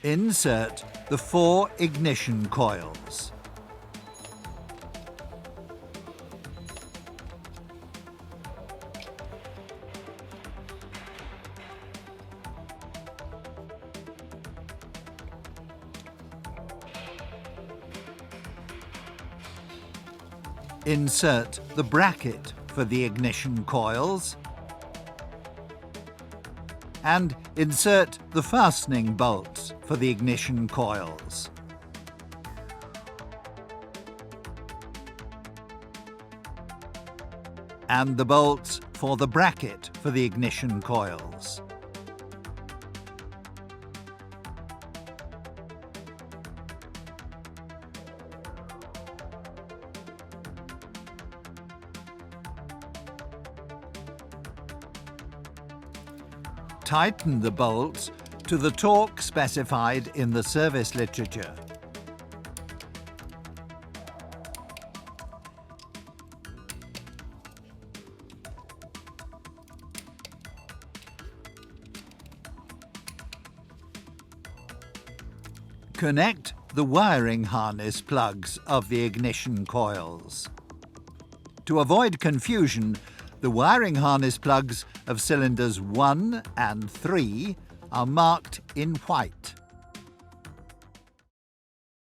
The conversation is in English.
Insert the 4 ignition coils. Insert the bracket for the ignition coils and insert the fastening bolts for the ignition coils. And the bolts for the bracket for the ignition coils. Tighten the bolts to the torque specified in the service literature. Connect the wiring harness plugs of the ignition coils. To avoid confusion, the wiring harness plugs of cylinders 1 and 3 are marked in white.